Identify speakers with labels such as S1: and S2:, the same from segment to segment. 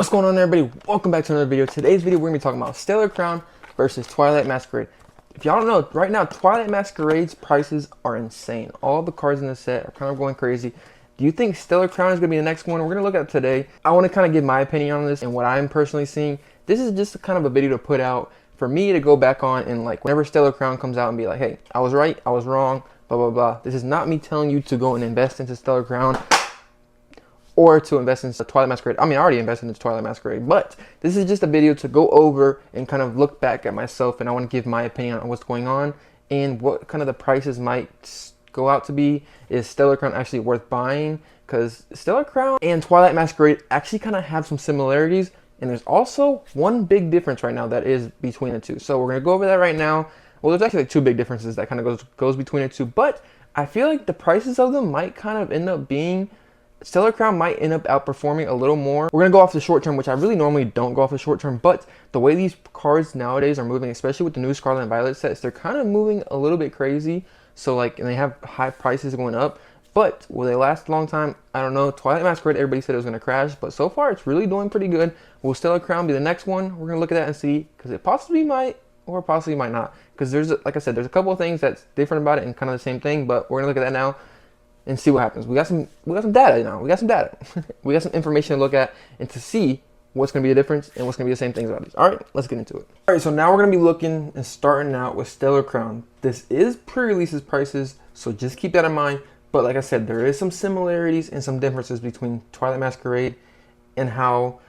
S1: What's going on, everybody? Welcome back to another video. Today's video, we're going to be talking about Stellar Crown versus Twilight Masquerade. If y'all don't know, right now, Twilight Masquerade's prices are insane. All the cards in the set are kind of going crazy. Do you think Stellar Crown is going to be the next one? We're going to look at it today. I want to kind of give my opinion on this and what I'm personally seeing. This is just kind of a video to put out for me to go back on and like whenever Stellar Crown comes out and be like, hey, I was right, I was wrong, blah, blah, blah. This is not me telling you to go and invest into Stellar Crown or to invest into Twilight Masquerade. I mean, I already invested into Twilight Masquerade, but this is just a video to go over and kind of look back at myself, and I want to give my opinion on what's going on and what kind of the prices might go out to be. Is Stellar Crown actually worth buying? Because Stellar Crown and Twilight Masquerade actually kind of have some similarities, and there's also one big difference right now that is between the two. So we're going to go over that right now. Well, there's actually like two big differences that kind of goes between the two, but I feel like the prices of them might kind of end up being Stellar Crown might end up outperforming a little more. We're going to go off the short term, which I really normally don't go off the short term, but the way these cards nowadays are moving, especially with the new Scarlet and Violet sets, they're kind of moving a little bit crazy. So like, and they have high prices going up, but will they last a long time? I don't know. Twilight Masquerade, everybody said it was going to crash, but so far it's really doing pretty good. Will Stellar Crown be the next one? We're going to look at that and see, because it possibly might or possibly might not. Because there's, like I said, there's a couple of things that's different about it and kind of the same thing, but we're going to look at that now and see what happens. We got some data now. We got some data. We got some information to look at and to see what's going to be the difference and what's going to be the same things about these. All right, let's get into it. All right, so now we're going to be looking and starting out with Stellar Crown. This is pre-releases prices, so just keep that in mind. But like I said, there is some similarities and some differences between Twilight Masquerade and how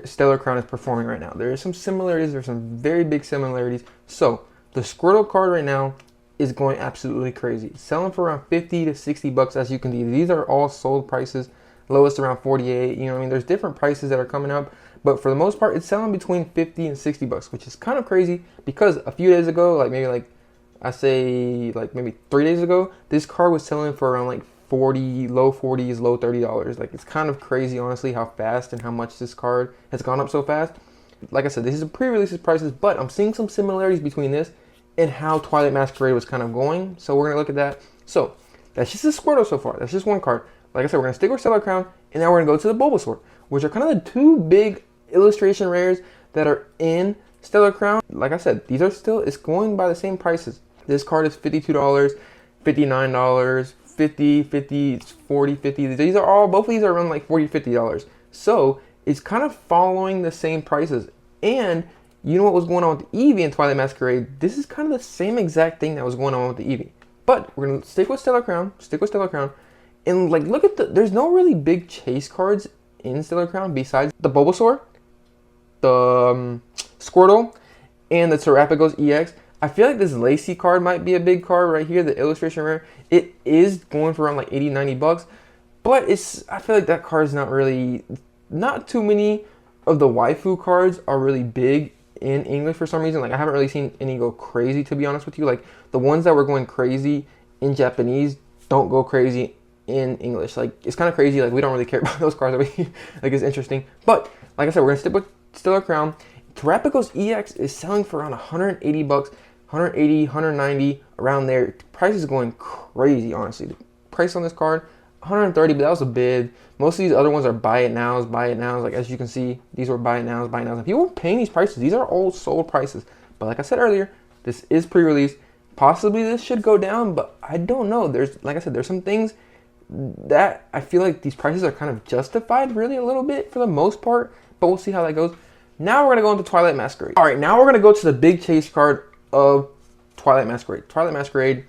S1: Stellar Crown is performing right now. There is some similarities. There's some very big similarities. So the Squirtle card right now is going absolutely crazy. It's selling for around 50 to 60 bucks, as you can see. These are all sold prices, lowest around 48. You know what I mean? There's different prices that are coming up, but for the most part, it's selling between 50 and 60 bucks, which is kind of crazy because a few days ago, like maybe like I say like maybe 3 days ago, this card was selling for around like 40, low 40s, low $30. Like, it's kind of crazy, honestly, how fast and how much this card has gone up so fast. Like I said, this is a pre-releases prices, but I'm seeing some similarities between this and how Twilight Masquerade was kind of going. So we're going to look at that. So that's just a Squirtle so far. That's just one card. Like I said, we're going to stick with Stellar Crown, and now we're going to go to the Bulbasaur, which are kind of the two big illustration rares that are in Stellar Crown. Like I said, these are still, it's going by the same prices. This card is $52, $59, 50, 50, 40, 50. These are all, both of these are around like $40, $50. So it's kind of following the same prices. And you know what was going on with the Eevee and Twilight Masquerade? This is kind of the same exact thing that was going on with the Eevee. But we're going to stick with Stellar Crown, and like look at there's no really big chase cards in Stellar Crown besides the Bulbasaur, the Squirtle, and the Terrapagos EX. I feel like this Lacey card might be a big card right here, the illustration rare. It is going for around like 80, 90 bucks, but I feel like that card is not too many of the waifu cards are really big in English for some reason. Like, I haven't really seen any go crazy, to be honest with you. Like, the ones that were going crazy in Japanese don't go crazy in English. Like, it's kind of crazy. Like, we don't really care about those cards. Like, it's interesting. But like I said, we're gonna stick with Stellar Crown. Terrapagos EX is selling for around 180 bucks, 180, 190, around there. Price is going crazy, honestly. The price on this card, 130, but that was a bid. Most of these other ones are buy it nows. Like, as you can see, these were buy it nows. And people were paying these prices. These are all sold prices. But like I said earlier, this is pre-release. Possibly this should go down, but I don't know. Like I said, there's some things that I feel like these prices are kind of justified really a little bit for the most part, but we'll see how that goes. Now we're going to go into Twilight Masquerade. All right, now we're going to go to the big chase card of Twilight Masquerade. Twilight Masquerade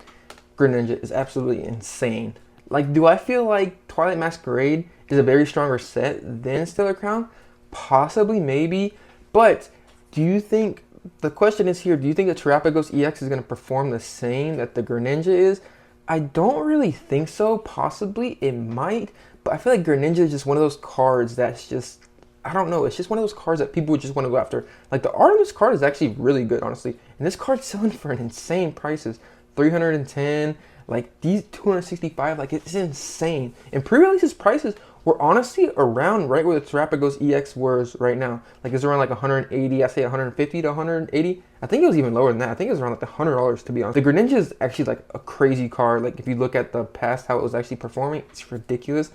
S1: Greninja is absolutely insane. Like, do I feel like Twilight Masquerade is a very stronger set than Stellar Crown? Possibly, maybe. But do you think, the question is here, do you think the Terrapagos EX is going to perform the same that the Greninja is? I don't really think so. Possibly, it might. But I feel like Greninja is just one of those cards that's just, I don't know. It's just one of those cards that people would just want to go after. Like, the art of this card is actually really good, honestly. And this card's selling for an insane prices. 310, like these 265, like it's insane. And pre-releases prices were honestly around right where the Terrapagos EX was right now. Like, it's around like 180, I say 150 to 180. I think it was even lower than that. I think it was around like $100, to be honest. The Greninja is actually like a crazy card. Like, if you look at the past, how it was actually performing, it's ridiculous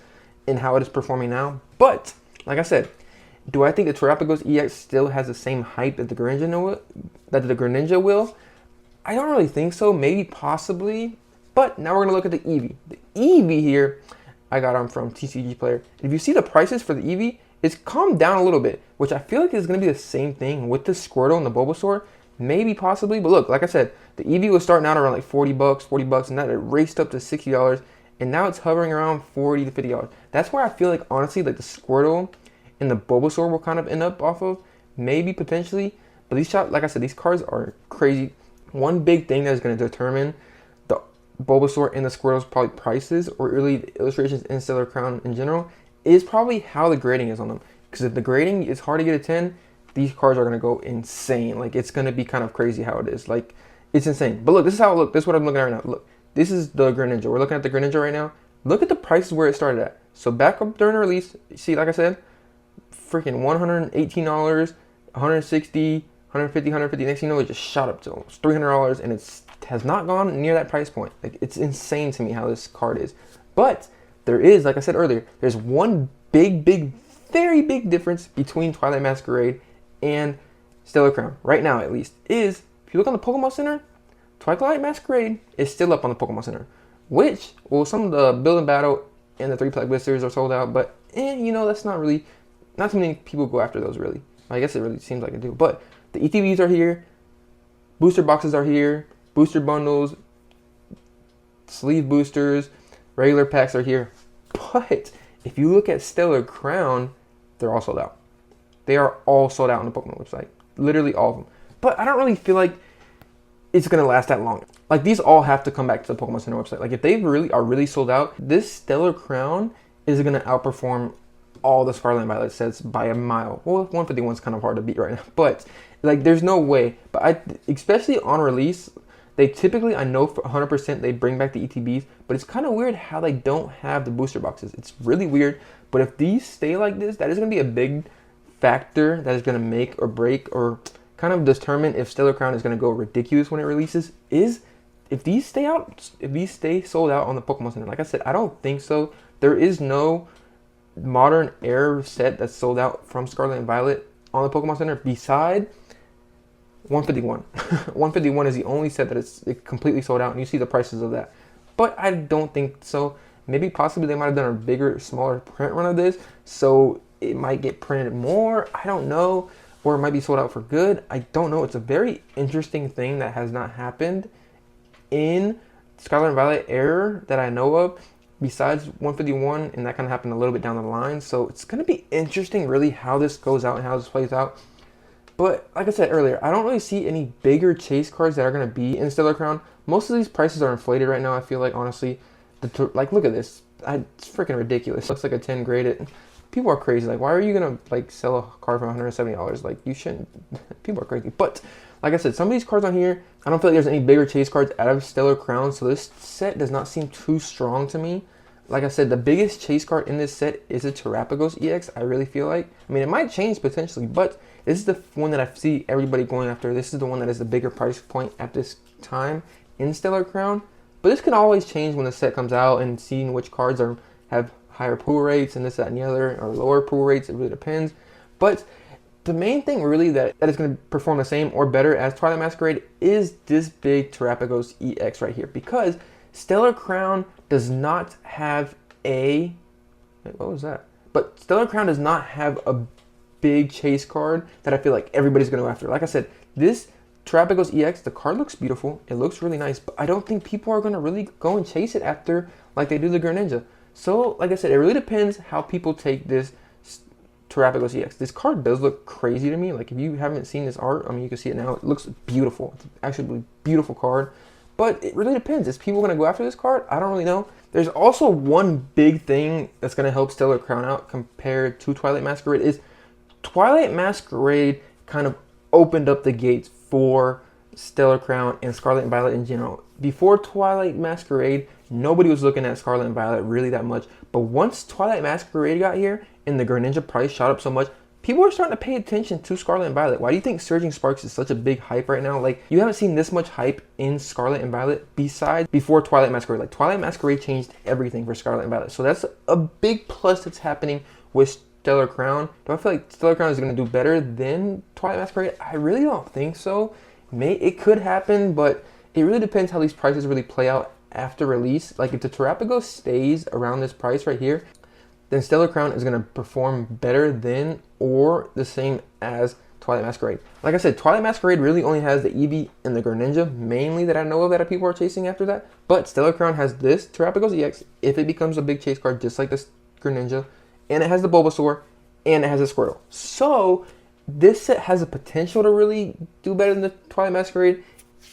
S1: in how it is performing now. But like I said, Do I think the Terrapagos EX still has the same hype that the Greninja will? I don't really think so. Maybe, possibly. But now we're going to look at the Eevee. The Eevee here, I got them from TCG Player. If you see the prices for the Eevee, it's calmed down a little bit, which I feel like is going to be the same thing with the Squirtle and the Bulbasaur. Maybe, possibly. But look, like I said, the Eevee was starting out around like 40 bucks, and now it raced up to $60. And now it's hovering around $40 to $50. That's where I feel like, honestly, like the Squirtle and the Bulbasaur will kind of end up off of. Maybe, potentially. But these shots, like I said, these cards are crazy. One big thing that is going to determine the Bulbasaur and the Squirtle's probably prices, or really the illustrations in Stellar Crown in general, is probably how the grading is on them. Because if the grading is hard to get a 10, these cards are going to go insane. Like, it's going to be kind of crazy how it is. Like, it's insane. But look, this is how it looks. This is what I'm looking at right now. Look. This is the Greninja. We're looking at the Greninja right now. Look at the prices where it started at. So back up during the release, see, like I said, freaking $118, $160, $150, $150. Next thing you know, it just shot up to almost $300, and it has not gone near that price point. Like, it's insane to me how this card is. But there is, like I said earlier, there's one big, very big difference between Twilight Masquerade and Stellar Crown. Right now, at least, is if you look on the Pokemon Center, Twilight Masquerade is still up on the Pokemon Center, which, well, some of the Build and Battle and the 3-pack blisters are sold out, but, you know, that's not too many people go after those, really. I guess it really seems like it do, but the ETBs are here, booster boxes are here, booster bundles, sleeve boosters, regular packs are here, but if you look at Stellar Crown, they're all sold out. They are all sold out on the Pokemon website, literally all of them, but I don't really feel like it's going to last that long. Like, these all have to come back to the Pokemon Center website. Like, if they are really sold out, this Stellar Crown is going to outperform all the Scarlet and Violet sets by a mile. Well, 151 is kind of hard to beat right now, but like, there's no way. But especially on release, they typically, I know for 100% they bring back the ETBs, but it's kind of weird how they don't have the booster boxes. It's really weird. But if these stay like this, that is going to be a big factor that is going to make or break, or kind of determine if Stellar Crown is going to go ridiculous when it releases, is if these stay sold out on the Pokemon Center. Like I said, I don't think so. There is no modern era set that's sold out from Scarlet and Violet on the Pokemon Center beside 151. 151 is the only set that is completely sold out, and you see the prices of that. But I don't think so. Maybe possibly they might have done a bigger, smaller print run of this, so it might get printed more. I don't know. Or it might be sold out for good. I don't know. It's a very interesting thing that has not happened in Scarlet and Violet era that I know of, besides 151, and that kind of happened a little bit down the line. So it's going to be interesting, really, how this goes out and how this plays out. But like I said earlier, I don't really see any bigger chase cards that are going to be in Stellar Crown. Most of these prices are inflated right now, I feel like, honestly. Like, look at this. It's freaking ridiculous. It looks like a 10 graded. People are crazy. Like, why are you gonna like sell a card for $170? Like, you shouldn't. People are crazy. But like I said, some of these cards on here, I don't feel like there's any bigger chase cards out of Stellar Crown, so this set does not seem too strong to me. Like I said, the biggest chase card in this set is a Terrapagos EX, I really feel like. I mean, it might change potentially, but this is the one that I see everybody going after. This is the one that is the bigger price point at this time in Stellar Crown. But this can always change when the set comes out, and seeing which cards have higher pull rates and this, that, and the other, or lower pull rates. It really depends. But the main thing really that is going to perform the same or better as Twilight Masquerade is this big Terrapagos EX right here, because Stellar Crown does not have a... Wait, what was that? But Stellar Crown does not have a big chase card that I feel like everybody's going to go after. Like I said, this Terrapagos EX, the card looks beautiful. It looks really nice, but I don't think people are going to really go and chase it after like they do the Greninja. So, like I said, it really depends how people take this Terrapagos EX. This card does look crazy to me. Like, if you haven't seen this art, I mean, you can see it now. It looks beautiful. It's actually a beautiful card. But it really depends. Is people going to go after this card? I don't really know. There's also one big thing that's going to help Stellar Crown out compared to Twilight Masquerade is Twilight Masquerade kind of opened up the gates for Stellar Crown and Scarlet and Violet in general. Before Twilight Masquerade, nobody was looking at Scarlet and Violet really that much. But once Twilight Masquerade got here and the Greninja price shot up so much, people are starting to pay attention to Scarlet and Violet. Why do you think Surging Sparks is such a big hype right now? Like, you haven't seen this much hype in Scarlet and Violet besides before Twilight Masquerade. Like, Twilight Masquerade changed everything for Scarlet and Violet. So that's a big plus that's happening with Stellar Crown. Do I feel like Stellar Crown is going to do better than Twilight Masquerade? I really don't think so. It could happen, but it really depends how these prices really play out after release. Like if the Terrapagos stays around this price right here, then Stellar Crown is going to perform better than or the same as Twilight Masquerade. Like I said, Twilight Masquerade really only has the Eevee and the Greninja mainly that I know of that people are chasing after that. But Stellar Crown has this Terrapagos EX if it becomes a big chase card just like this Greninja. And it has the Bulbasaur and it has a Squirtle. So this set has the potential to really do better than the Twilight Masquerade.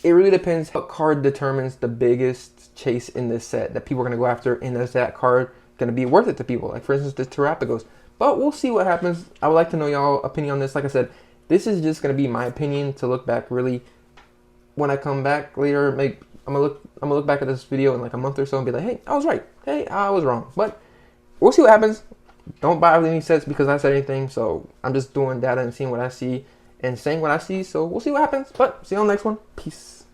S1: It really depends what card determines the biggest chase in this set that people are going to go after, and is that card going to be worth it to people? Like for instance, the Terrapagos. But we'll see what happens. I would like to know y'all opinion on this. Like I said, this is just going to be my opinion to look back really when I come back later. Maybe I'm gonna look back at this video in like a month or so and be like, hey, I was right. Hey, I was wrong. But we'll see what happens. Don't buy any sets because I said anything. So I'm just doing data and seeing what I see and saying what I see. So we'll see what happens. But see you on the next one. Peace.